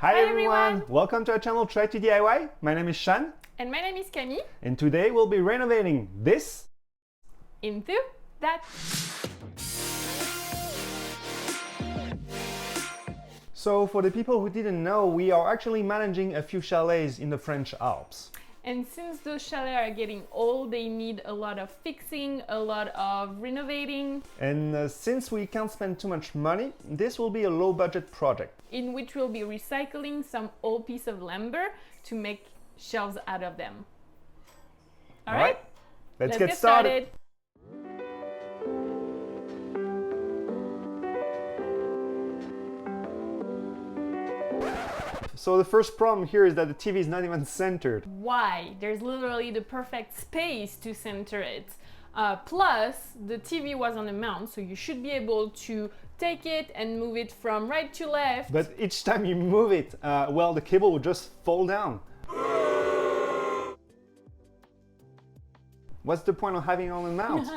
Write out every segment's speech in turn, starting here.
Hi everyone! Welcome to our channel Try to DIY. My name is Shan. And my name is Camille. And today we'll be renovating this into that. So for the people who didn't know, we are actually managing a few chalets in the French Alps. And since those chalets are getting old, they need a lot of fixing, a lot of renovating. And since we can't spend too much money, this will be a low budget project. In which we'll be recycling some old piece of lumber to make shelves out of them. All right? Let's get started. So the first problem here is that the TV is not even centered. Why? There's literally the perfect space to center it. Plus, the TV was on a mount, so you should be able to take it and move it from right to left. But each time you move it, well, the cable will just fall down. What's the point of having it on a mount?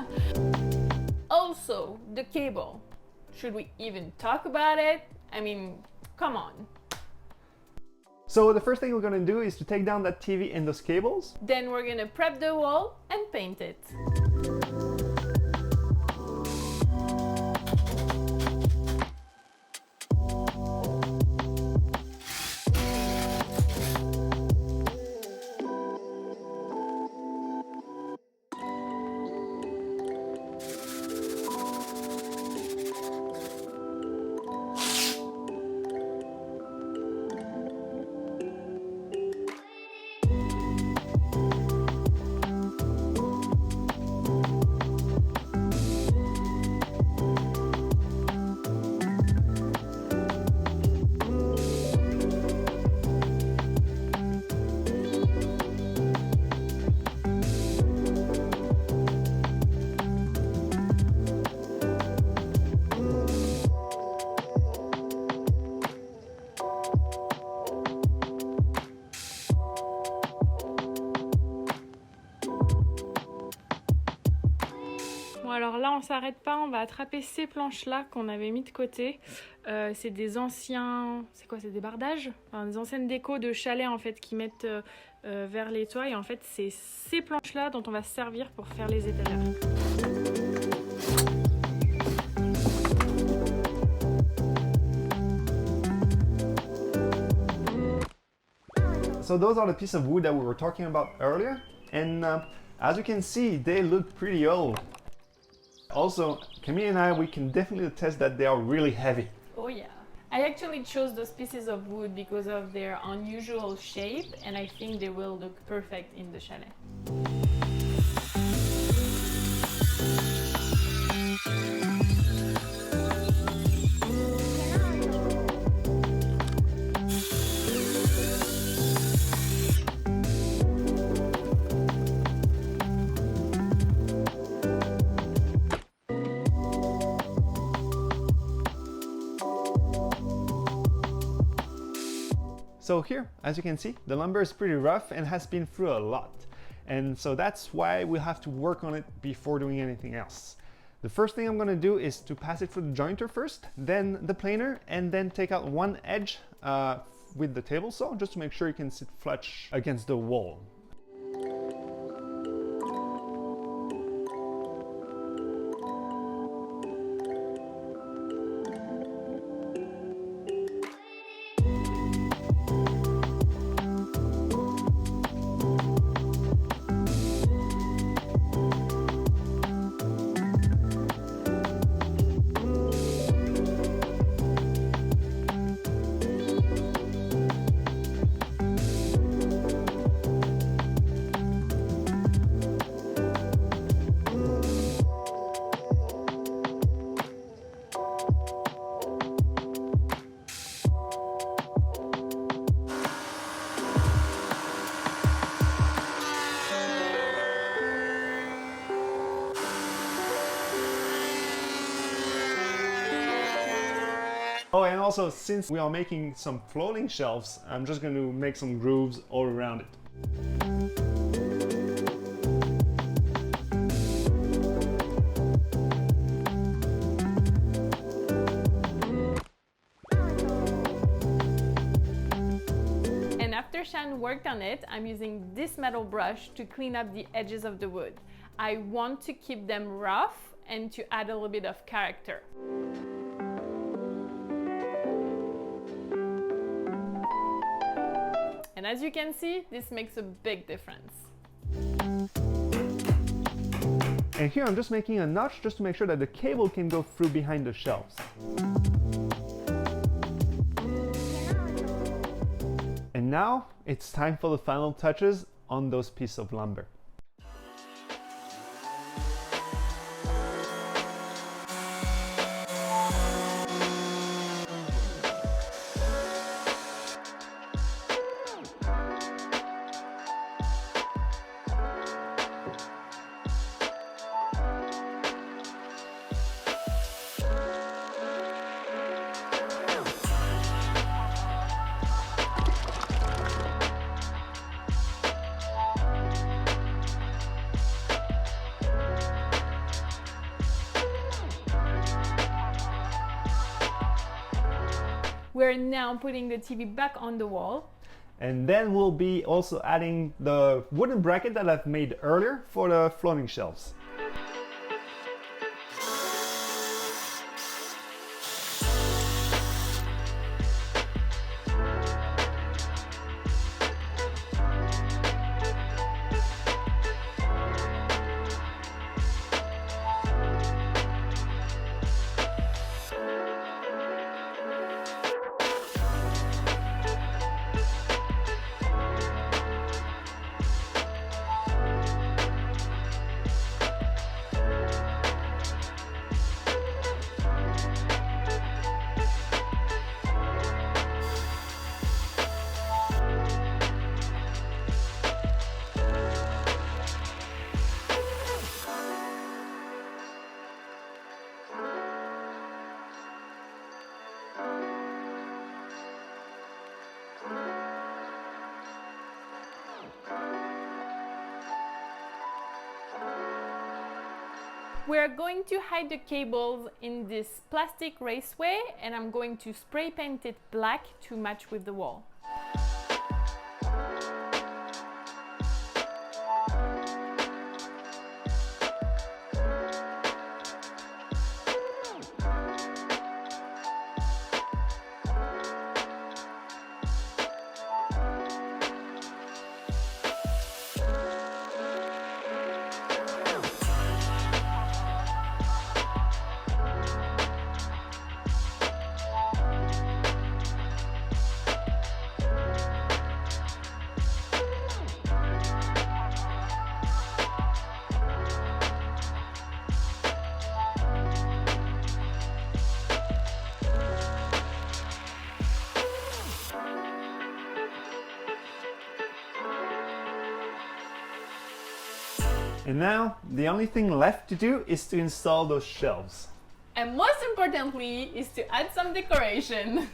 Also, the cable. Should we even talk about it? I mean, come on. So the first thing we're gonna do is to take down that TV and those cables. Then we're gonna prep the wall and paint it. Alors là, on s'arrête pas, on va attraper ces planches-là qu'on avait mis de côté. C'est des anciens... C'est quoi? C'est des bardages? Enfin, des anciennes décos de chalets en fait qui mettent vers les toits. Et en fait, c'est ces planches-là dont on va se servir pour faire les étagères. So those are the pieces of wood that we were talking about earlier. And as you can see, they look pretty old. Also, Camille and I, we can definitely attest that they are really heavy. Oh yeah. I actually chose those pieces of wood because of their unusual shape, and I think they will look perfect in the chalet. So here, as you can see, the lumber is pretty rough and has been through a lot. And so that's why we have to work on it before doing anything else. The first thing I'm gonna do is to pass it through the jointer first, then the planer, and then take out one edge with the table saw, just to make sure you can sit flush against the wall. Oh, and also, since we are making some floating shelves, I'm just going to make some grooves all around it. after Shan worked on it, I'm using this metal brush to clean up the edges of the wood. I want to keep them rough and to add a little bit of character. And as you can see, this makes a big difference. And here I'm just making a notch just to make sure that the cable can go through behind the shelves. And now it's time for the final touches on those pieces of lumber. We're now putting the TV back on the wall. And then we'll be also adding the wooden bracket that I've made earlier for the floating shelves. We're going to hide the cables in this plastic raceway, and I'm going to spray paint it black to match with the wall. And now, the only thing left to do is to install those shelves. And most importantly is to add some decoration.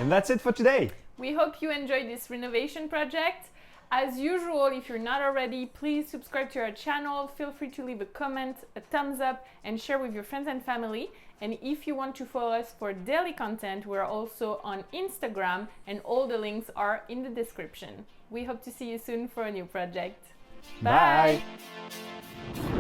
And that's it for today. We hope you enjoyed this renovation project. As usual, if you're not already, please subscribe to our channel. Feel free to leave a comment, a thumbs up, and share with your friends and family. And if you want to follow us for daily content, we're also on Instagram, and all the links are in the description. We hope to see you soon for a new project. Bye. Bye.